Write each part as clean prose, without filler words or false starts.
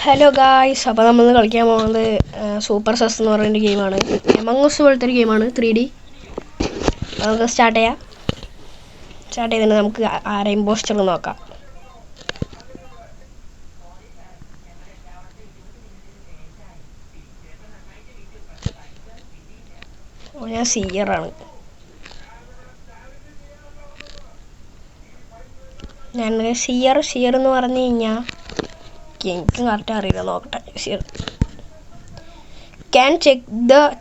Hello guys, അപ്പോൾ നമ്മൾ കളിക്കാൻ പോകുന്നത് സൂപ്പർ സെസ് എന്ന് പറയുന്ന ഗെയിമാണ്. എമംഗസ് പോലത്തെ ഒരു ഗെയിമാണ്, 3D. നമുക്ക് സ്റ്റാർട്ട് ചെയ്തിട്ട് നമുക്ക് ആരെ ഇമ്പോസ്റ്റർ നോക്കാം. ഞാൻ സിയറാണ്. ഞാൻ സിയർ എന്ന് പറഞ്ഞു കഴിഞ്ഞാൽ എനിക്കും കറക്റ്റ് അറിയില്ല, നോക്കട്ടെ. Can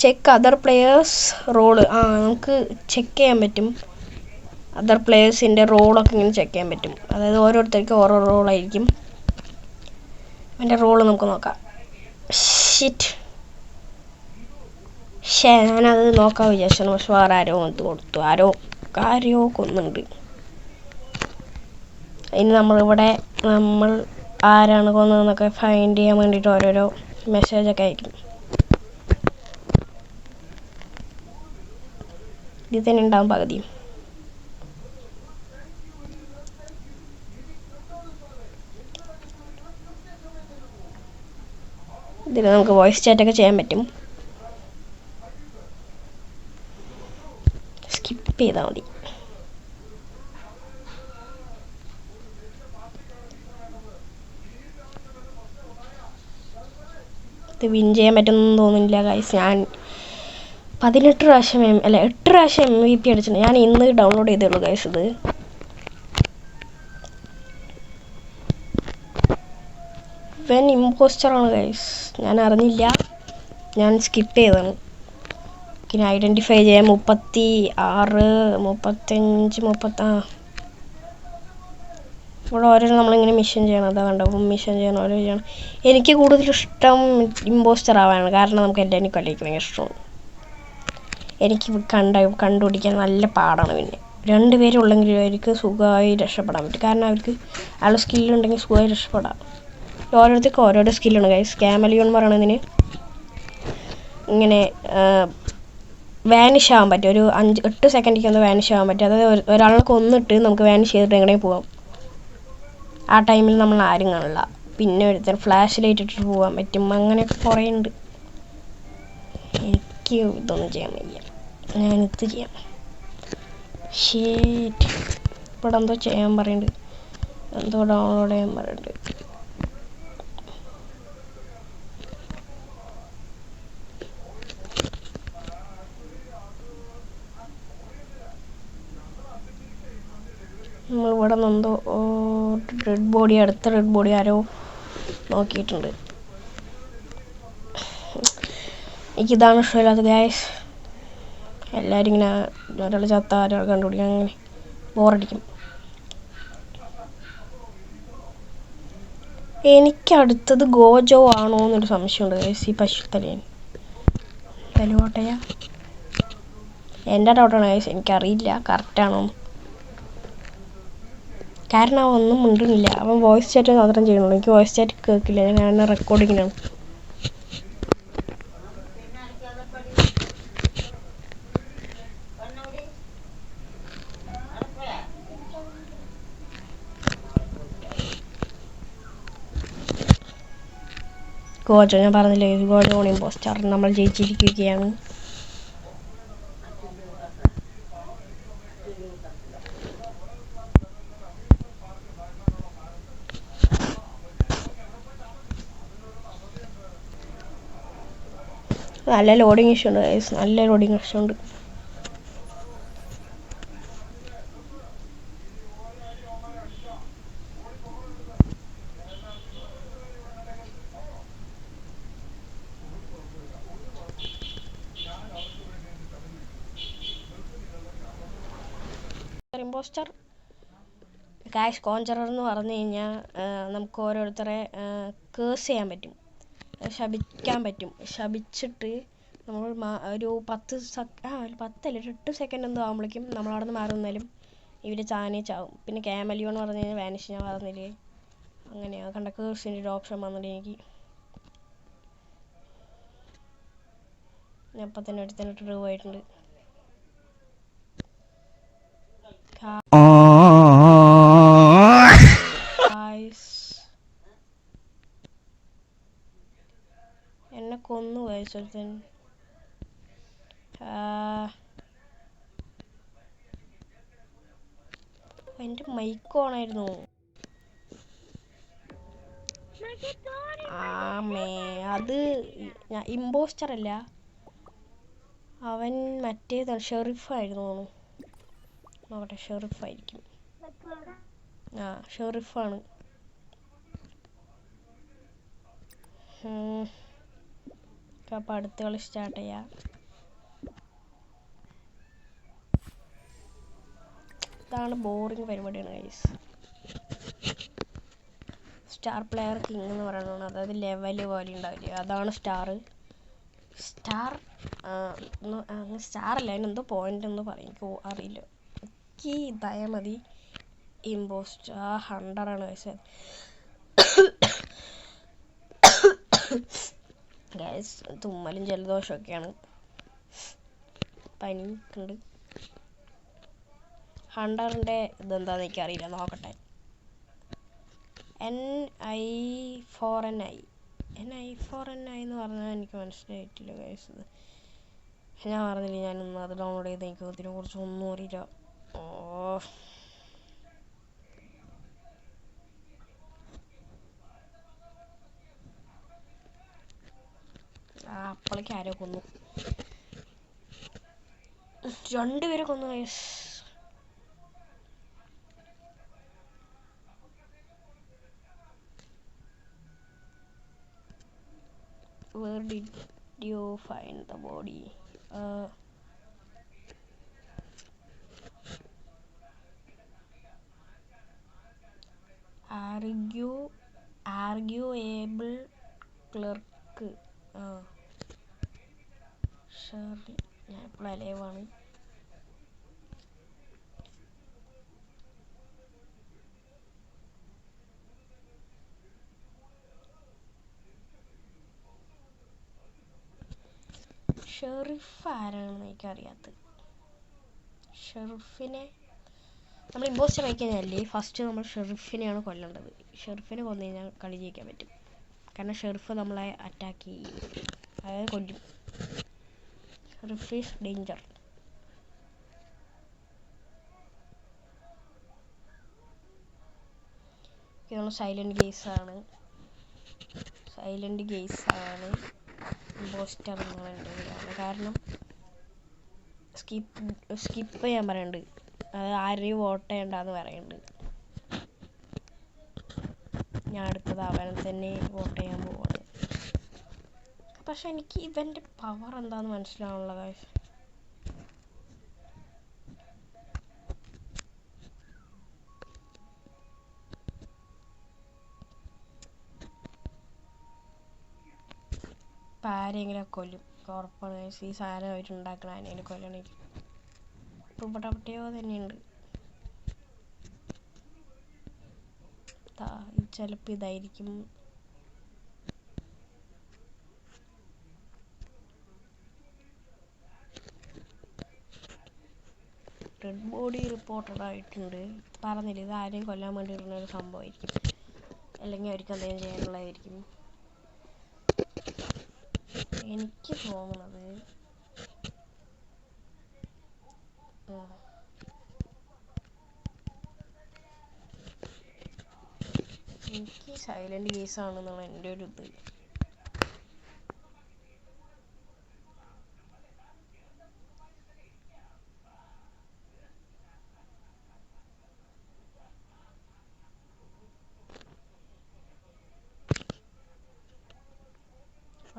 check other players roll. നമുക്ക് ചെക്ക് ചെയ്യാൻ പറ്റും, അതർ പ്ലെയേഴ്സിൻ്റെ റോളൊക്കെ ഇങ്ങനെ ചെക്ക് ചെയ്യാൻ പറ്റും. അതായത് ഓരോരുത്തർക്കും ഓരോ റോളായിരിക്കും. എൻ്റെ റോള് നമുക്ക് നോക്കാം. ഞാനത് നോക്കാൻ വിചാരിച്ചു, പക്ഷെ വേറെ ആരോ വന്ന് കൊടുത്തു. ആരോ കൊന്നുണ്ട്. ഇനി നമ്മൾ ആരാണ് കൊന്നതെന്നൊക്കെ ഫൈൻഡ് ചെയ്യാൻ വേണ്ടിയിട്ട് ഓരോരോ മെസ്സേജൊക്കെ അയക്കും. ഇത് തന്നെ ഉണ്ടാവും പകുതിയും. ഇതിൽ നമുക്ക് വോയിസ് ചാറ്റൊക്കെ ചെയ്യാൻ പറ്റും. സ്കിപ്പ് ചെയ്താൽ മതി. ഇത് വിൻ ചെയ്യാൻ പറ്റുമെന്ന് തോന്നുന്നില്ല ഗൈസ്. ഞാൻ 8 പ്രാവശ്യം MVP അടിച്ചിട്ടുണ്ട്. ഞാൻ ഇന്ന് ഡൗൺലോഡ് ചെയ്തേ ഉള്ളൂ ഗൈസ്. ഇത് ഇവൻ ഇമ്പോസ്റ്ററാണ് ഗൈസ്. ഞാൻ അറിഞ്ഞില്ല, ഞാൻ സ്കിപ്പ് ചെയ്തതാണ്. പിന്നെ ഐഡൻറ്റിഫൈ ചെയ്യാൻ 36, 35, ഇവിടെ ഓരോരോ നമ്മളിങ്ങനെ മിഷൻ ചെയ്യണം. അതാ കണ്ടോ, മിഷൻ ചെയ്യണം, ഓരോ ചെയ്യണം. എനിക്ക് കൂടുതലിഷ്ടം ഇമ്പോസ്റ്റർ ആവാനാണ്, കാരണം നമുക്ക് എല്ലാവരും കളിക്ക് ഭയങ്കര ഇഷ്ടമാണ്. എനിക്ക് കണ്ടുപിടിക്കാൻ നല്ല പാടാണ്. പിന്നെ 2 പേരുള്ളെങ്കിലും അവർക്ക് സുഖമായി രക്ഷപ്പെടാൻ പറ്റും, കാരണം അവർക്ക് ആളുടെ സ്കില്ലുണ്ടെങ്കിൽ സുഖമായി രക്ഷപ്പെടാം. ഓരോരുത്തർക്കും ഓരോരോ സ്കില്ലാണ് ഗൈസ്. ക്യാമലിയോൺ എന്ന് പറയണതിന് ഇങ്ങനെ വാനിഷ് ആവാൻ പറ്റും. ഒരു 5-8 സെക്കൻഡിലേക്ക് ഒന്ന് വാനിഷ് ആവാൻ പറ്റും. അതായത് ഒരാളെ കൊന്നിട്ട് നമുക്ക് വാനിഷ് ചെയ്തിട്ട് എങ്ങനെയും പോകാം. ആ ടൈമിൽ നമ്മൾ ആരും കാണില്ല. പിന്നെ ഒരുത്തർ ഫ്ലാഷ് ലൈറ്റ് ഇട്ടിട്ട് പോകാൻ പറ്റും. അങ്ങനെയൊക്കെ കുറേ ഉണ്ട്. എനിക്ക് ഇതൊന്നും ചെയ്യാൻ വയ്യ, ഞാനിത് ചെയ്യാം. ഇവിടെ എന്തോ ചെയ്യാൻ പറയുന്നുണ്ട്, എന്തോ ഡൗൺലോഡ് ചെയ്യാൻ പറയുന്നുണ്ട്. നമ്മളിവിടെ നിന്നെന്തോ അടുത്ത ഡെഡ് ബോഡി ആരോ നോക്കിയിട്ടുണ്ട്. എനിക്കിതാണ് ഇഷ്ടമില്ലാത്ത ഗൈസ്. എല്ലാവരും ഇങ്ങനെ ഒരാൾ ചത്ത ഒരാൾ കണ്ടുപിടിക്കാൻ അങ്ങനെ ബോറടിക്കും. എനിക്കടുത്തത് ഗോജോ ആണോ എന്നൊരു സംശയമുണ്ട് ഗൈസ്. ഈ പശുത്തലേൻ തലുകോട്ടയാ എൻ്റെ ഡൗട്ടാണ് ഗൈസ്. എനിക്കറിയില്ല കറക്റ്റാണോ, കാരണം അവൻ ഒന്നും മിണ്ടുന്നില്ല. അവൻ വോയിസ് ചാറ്റ് മാത്രം ചെയ്യുന്നുള്ളൂ. എനിക്ക് വോയിസ് ചാറ്റ് കേൾക്കില്ല, ഞാൻ റെക്കോർഡിങ്ങിനാണ്. ഗോജോ, ഞാൻ പറഞ്ഞില്ലേ, ഗോജോ ഓൺ ഇമ്പോസ്റ്റർ. നമ്മൾ ജയിച്ചിരിക്കുകയാണ്. നല്ല ലോഡിങ് ഇഷ്യൂ ഉണ്ട് ഗൈസ്, നല്ല ലോഡിങ് ഇഷ്യൂ ഉണ്ട്. ഇമ്പോസ്റ്റർ ഗൈസ്, കോഞ്ചറർ എന്ന് പറഞ്ഞു കഴിഞ്ഞാൽ നമുക്ക് ഓരോരുത്തരെ കേഴ്സ് ചെയ്യാൻ പറ്റും, ശപിക്കാൻ പറ്റും. ശപിച്ചിട്ട് നമ്മൾ ഒരു 8 സെക്കൻഡ് എന്തോ ആകുമ്പോഴേക്കും നമ്മളവിടെ നിന്ന് മാറി നിന്നാലും ഇവർ താനേ ചാവും. പിന്നെ ക്യാമലിയോ എന്ന് പറഞ്ഞു കഴിഞ്ഞാൽ വാനിഷ്, ഞാൻ പറഞ്ഞില്ലേ, അങ്ങനെയാണ്. കണ്ട കേഴ്സിൻ്റെ ഒരു ഓപ്ഷൻ വന്നിട്ട് എനിക്ക് ഞാൻ അപ്പം തന്നെ എടുത്തിട്ട് റിവ് ആയിട്ടുണ്ട്. എന്നെ കൊന്നു കഴിച്ചൊരുത്തൻ. എൻ്റെ മൈക്ക് ഓണായിരുന്നു. അത് ഇമ്പോസ്റ്റർ അല്ല, അവൻ മറ്റേതാണ്, ഷെറിഫായിരുന്നു. നോക്കട്ടെ, ഷെറിഫായിരിക്കും. ഷെറിഫാണ്. അപ്പോൾ അടുത്ത കളി സ്റ്റാർട്ട് ചെയ്യാം. ഇതാണ് ബോറിങ് പരിപാടിയാണ് ഗൈസ്. സ്റ്റാർ പ്ലെയർ കിങ് എന്ന് പറയുന്നത്, അതായത് ലെവല് പോലെ ഉണ്ടാവില്ല, അതാണ് സ്റ്റാർ. സ്റ്റാർ അല്ല, അതിനെന്തോ പോയിന്റ് എന്ന് പറയും, എനിക്ക് അറിയില്ല. എനിക്ക് ഇതായാൽ മതി. Imposed 100 guys. ഗൈസ് തുമ്മലും ജലദോഷമൊക്കെയാണ്, പനി ഉണ്ട്. 100ൻ്റെ ഇതെന്താണെന്ന് എനിക്കറിയില്ല, നോക്കട്ടെ. NI4NI എന്ന് പറഞ്ഞാൽ എനിക്ക് മനസ്സിലായിട്ടില്ല ഗൈസ്. ഞാൻ പറഞ്ഞില്ല, ഞാനിന്ന് അത് ഡൗൺലോഡ് ചെയ്ത് എനിക്ക് ഇതിനെക്കുറിച്ച് ഒന്നും അറിയില്ല. അപ്പോഴേക്ക് ആരോ കൊന്നു, 2 പേരെ കൊന്നു guys. Where did you find the body? Arguable clerk. Shirley, ഞാൻ ഇപ്പോൾ അലൈവാണ്. ഷെറിഫ് ആരാണെന്ന് എനിക്കറിയാത്തത്. ഷെറിഫിനെ നമ്മൾ ഇമ്പോസ്റ്റർ ആയി കഴിഞ്ഞാൽ ഫസ്റ്റ് നമ്മൾ ഷെറിഫിനെയാണ് കൊല്ലേണ്ടത്. ഷെറിഫിനെ കൊന്നു കഴിഞ്ഞാൽ കളി ജയിക്കാൻ പറ്റും. കാരണം ഷെറിഫ് നമ്മളെ അറ്റാക്ക് ചെയ്യും, അതായത് കൊല്ലും. Sheriff is danger. നമ്മൾ സൈലൻറ്റ് ഗെയ്സാണ് ഇമ്പോസ്റ്റർ എന്നുള്ളത്. കാരണം സ്കിപ്പ് ചെയ്യാൻ പറയുന്നുണ്ട്, അത് ആരെയും വോട്ട് ചെയ്യണ്ടെന്ന് പറയുന്നുണ്ട്. ഞാൻ അടുത്തത് അവനെ തന്നെ വോട്ട് ചെയ്യാൻ പോവാണ്. പക്ഷെ എനിക്ക് ഇവൻ്റെ പവർ എന്താണെന്ന് മനസ്സിലാവുന്നില്ല ഗൈസ്. ഇപ്പം ആരെങ്കിലും കൊല്ലും ഉറപ്പാണ് ഗൈസ്. ഈ സാധനമായിട്ട് ഉണ്ടാക്കണം, ആരെങ്കിലും കൊല്ലണമെങ്കിൽ. ഇപ്പം ഇവിടെ പട്ടിയോ തന്നെയുണ്ട്. ചിലപ്പോൾ ഇതായിരിക്കും. ഡെഡ് ബോഡി റിപ്പോർട്ടഡ് ആയിട്ടുണ്ട്. പറഞ്ഞില്ല, ഇത് ആരെയും കൊല്ലാൻ വേണ്ടി ഇടുന്നൊരു സംഭവമായിരിക്കും, അല്ലെങ്കിൽ അവർക്ക് എന്തെങ്കിലും ചെയ്യാനുള്ളതായിരിക്കും എനിക്ക് തോന്നുന്നത്. എനിക്ക് സൈലൻറ്റ് കേസാണെന്നാണ് എൻ്റെ ഒരു ഇത്.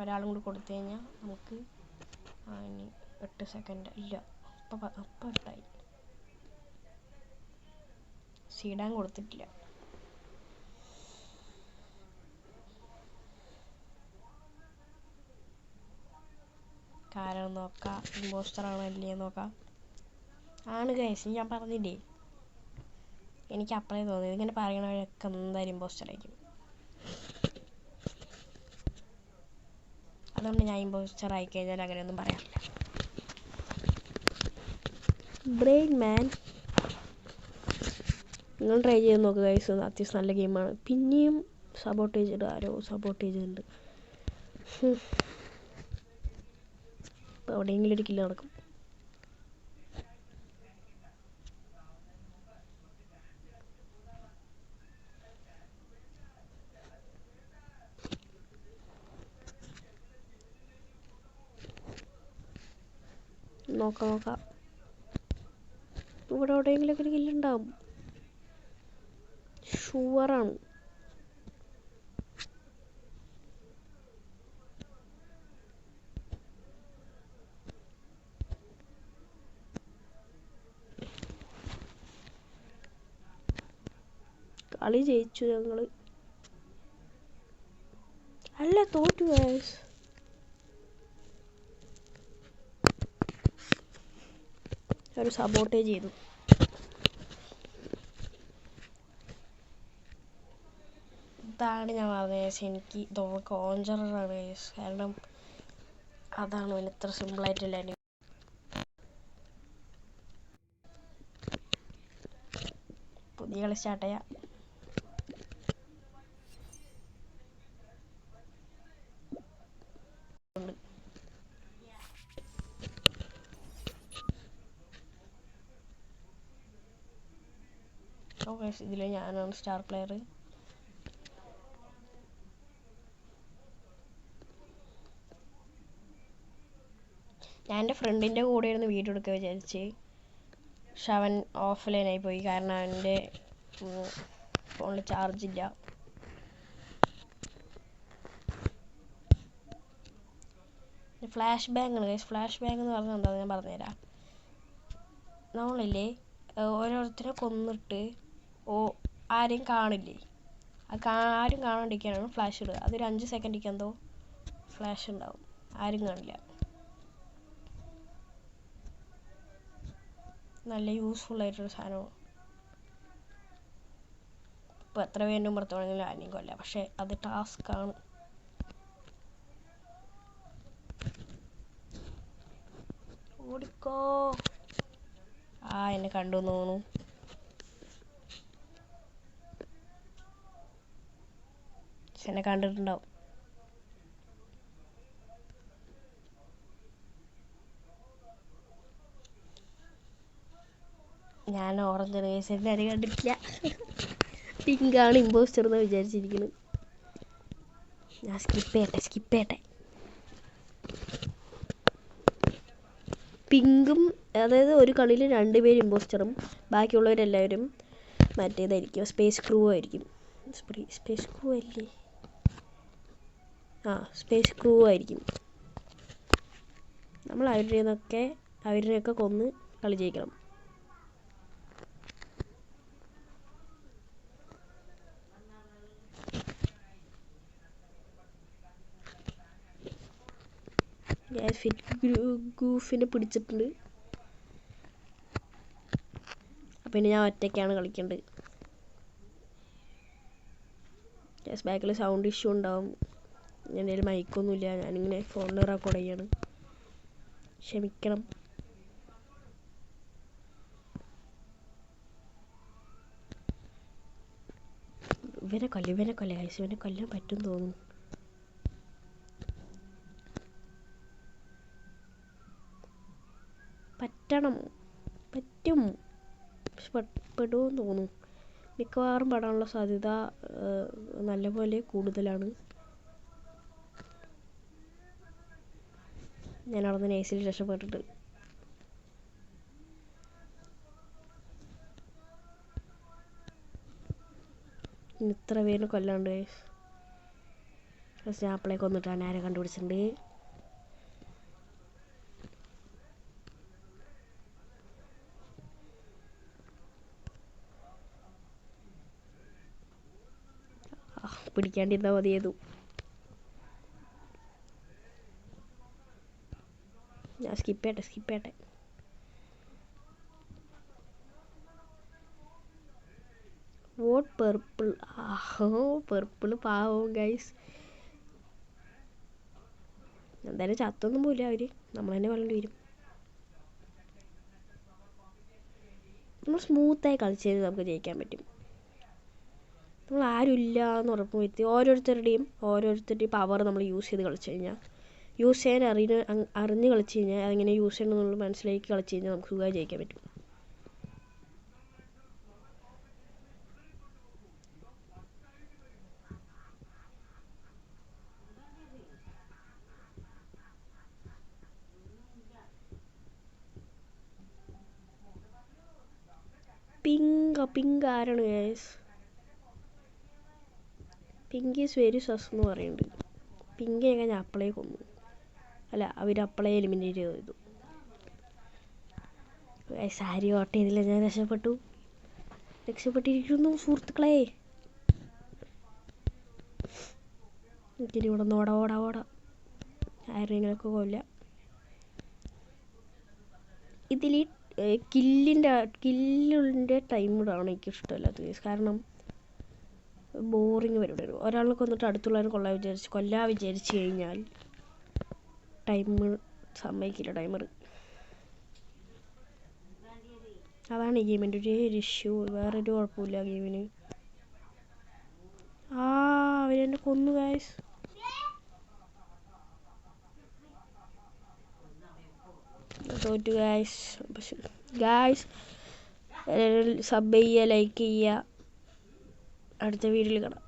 ഒരാളും കൂടി കൊടുത്തു കഴിഞ്ഞാൽ നമുക്ക് ഇനി 8 സെക്കൻഡ് ഇല്ല, അപ്പം ഇട്ടായി. സീഡാൻ കൊടുത്തിട്ടില്ല. കാരണം നോക്കാം, ഇമ്പോസ്റ്റർ ആണോ അല്ലേ നോക്കാം. ആണ് ഗൈസ്, ഞാൻ പറഞ്ഞില്ലേ, എനിക്ക് അപ്പളേ തോന്നിയത് ഇങ്ങനെ പറയണവരൊക്കെ എന്തായാലും ഇമ്പോസ്റ്റർ ആയിരിക്കും. അതുകൊണ്ട് ഞാൻ ഇമ്പോസ്റ്റർ ആയിക്കഴിഞ്ഞാൽ അങ്ങനെയൊന്നും പറയാറില്ല. ബ്രെയിൻ മാൻ, നിങ്ങൾ ട്രൈ ചെയ്ത് നോക്കുക ഗൈസ്, അത്യാവശ്യം നല്ല ഗെയിമാണ്. പിന്നെയും സപ്പോർട്ട് ചെയ്തിട്ട് ആരോ സപ്പോർട്ട് ചെയ്തിട്ടുണ്ട്. ഇപ്പോൾ എവിടെയെങ്കിലും ഒരു കില്ല് നടക്കും. നോക്കാം. ഇവിടെ എവിടെയെങ്കിലുമൊക്കെ ഒരു കില്ലുണ്ടാവും, ഷുവറാണ്. കളി ജയിച്ചു ഞങ്ങൾ. അല്ല, തോറ്റു ഗൈസ്. ഒരു സബോട്ടേജ് ചെയ്തു. ഇതാണ് ഞാൻ പറഞ്ഞത്, എനിക്ക് കോഞ്ചറാണ് ഗൈസ്. കാരണം അതാണ് പിന്നെ ഇത്ര സിമ്പിളായിട്ടില്ല. പുതിയ കളി സ്റ്റാർട്ട് ചെയ്യാം. ഇതിൽ ഞാനാണ് സ്റ്റാർ പ്ലെയർ. ഞാൻ എൻ്റെ ഫ്രണ്ടിൻ്റെ കൂടെ ഇരുന്ന് വീഡിയോ എടുക്കുക വിചാരിച്ച്, പക്ഷെ അവൻ ഓഫ്ലൈനായി പോയി. കാരണം അവൻ്റെ ഫോണിൽ ചാർജില്ല. ഫ്ലാഷ് ബാങ്ക് ആണ് ഗൈസ്. ഫ്ലാഷ് ബാങ്ക് എന്ന് പറഞ്ഞാൽ എന്താ ഞാൻ പറഞ്ഞുതരാം. നമ്മളില്ലേ ഓരോരുത്തരെ കൊന്നിട്ട് ആരെയും കാണില്ലേ, ആരും കാണാണ്ടിരിക്കാനാണ് ഫ്ലാഷ് ഇടുക. അതൊരു 5 സെക്കൻഡിക്ക് എന്തോ ഫ്ലാഷ് ഉണ്ടാവും, ആരും കാണില്ല. നല്ല യൂസ്ഫുൾ ആയിട്ടൊരു സാധനമാണ്. ഇപ്പോൾ എത്ര പേരും പുറത്ത് വേണമെങ്കിലും ആരെയും കൊല്ലാം, പക്ഷെ അത് ടാസ്ക്കാണ്. ഓടിക്കോ. എന്നെ കണ്ടു തോന്നുന്നു. എന്നെ കണ്ടിട്ടുണ്ടാവും. ഞാൻ ഓറഞ്ച് കേസിൻ്റെ അരി കണ്ടിട്ടില്ല. പിങ്കാണ് ഇമ്പോസ്റ്റർ എന്ന് വിചാരിച്ചിരിക്കുന്നത്. ഞാൻ സ്കിപ്പ് ചെയ്യട്ടെ. പിങ്കും, അതായത് ഒരു കളിയിൽ 2 പേര് ഇമ്പോസ്റ്ററും ബാക്കിയുള്ളവരെല്ലാവരും മറ്റേതായിരിക്കും, സ്പേസ് ക്രൂ ആയിരിക്കും. സ്പേസ് ക്രൂ അല്ലേ? സ്പേസ് ക്രൂ ആയിരിക്കും. നമ്മൾ അവരിനെയൊക്കെ കൊന്ന് കളി ജയിക്കണം. ഗൂഫിനെ പിടിച്ചിട്ടുണ്ട്. അപ്പം ഇനി ഞാൻ ഒറ്റയ്ക്കാണ് കളിക്കേണ്ടത്. ബാക്കിൽ സൗണ്ട് ഇഷ്യൂ ഉണ്ടാവും. എൻ്റെ കയ്യിൽ മൈക്കൊന്നുമില്ല, ഞാനിങ്ങനെ ഫോണിൽ റെക്കോർഡ് ചെയ്യാണ്, ക്ഷമിക്കണം. ഇവനെ കൊല്ലാൻ പറ്റും തോന്നുന്നു. പറ്റും, പെടുമെന്ന് തോന്നുന്നു. മിക്കവാറും പെടാനുള്ള സാധ്യത നല്ലപോലെ കൂടുതലാണ്. ഞാൻ അവിടെ നിന്ന് നേസിൽ രക്ഷപ്പെട്ടിട്ട് ഇത്ര പേരിനെ കൊല്ലാണ്ട്. സ്നാപ്പിളെ കൊന്നിട്ടാണ് ആരെ കണ്ടുപിടിച്ചിട്ടുണ്ട്. പിടിക്കാണ്ടിരുന്നാൽ മതിയേതു. ഞാൻ സ്കിപ്പ് ചെയ്യട്ടെ. Vote purple. പെർപ്പിൾ പാവം ഗൈസ്. എന്തായാലും ചത്തൊന്നും പോയില്ല അവർ, നമ്മൾ തന്നെ കൊല്ലേണ്ടി വരും. നമ്മൾ സ്മൂത്തായി കളിച്ചാൽ നമുക്ക് ജയിക്കാൻ പറ്റും. നമ്മൾ ആരും ഇല്ല എന്ന് ഉറപ്പ് വരുത്തി ഓരോരുത്തരുടെയും പവർ നമ്മൾ യൂസ് ചെയ്ത് കളിച്ചു കഴിഞ്ഞാൽ യൂസ് ചെയ്യാൻ അറിഞ്ഞ് കളിച്ചു കഴിഞ്ഞാൽ അതെങ്ങനെ യൂസ് ചെയ്യണമെന്നുള്ള മനസ്സിലേക്ക് കളിച്ചു കഴിഞ്ഞാൽ നമുക്ക് സുഖമായി ജയിക്കാൻ പറ്റും. പിങ്ക് ആരാണ് ഗൈസ്? പിങ്ക് ഈസ് വെരി സസ് എന്ന് പറയുന്നുണ്ട്. പിങ്കിയൊക്കെ ഞാൻ അപ്പളേ കൊന്നു. അല്ല, അവർ അപ്പളേ എലിമിനേറ്റ് ചെയ്തു. ഗൈസ് ആരും വോട്ട് ചെയ്തില്ല, ഞാൻ രക്ഷപ്പെട്ടിരിക്കുന്നു സുഹൃത്തുക്കളെ. എനിക്കിനി ഇവിടെ നിന്ന് ഓടാ ആരെങ്കിലുമൊക്കെ കൊല്ലാം. ഇതിൽ കില്ലിൻ്റെ ടൈം ഇടാണ് എനിക്കിഷ്ടമല്ലാത്തത് ഗൈസ്. കാരണം ബോറിങ് വരും. ഒരാളെ കൊന്നിട്ട് അടുത്തുള്ളവരെ കൊല്ലാൻ വിചാരിച്ച് കഴിഞ്ഞാൽ സമ്മതിക്കില്ല ടൈമർ. അതാണ് ഈ ഗെയിമിൻ്റെ ഒരു ഇഷ്യൂ. വേറൊരു കുഴപ്പമില്ല ഗെയിമിന്. അവരെന്നെ കൊന്നു ഗൈസ്. തോറ്റു ഗൈസ്. സബ് ചെയ്യുക, ലൈക്ക് ചെയ്യുക. അടുത്ത വീഡിയോയിൽ കാണാം.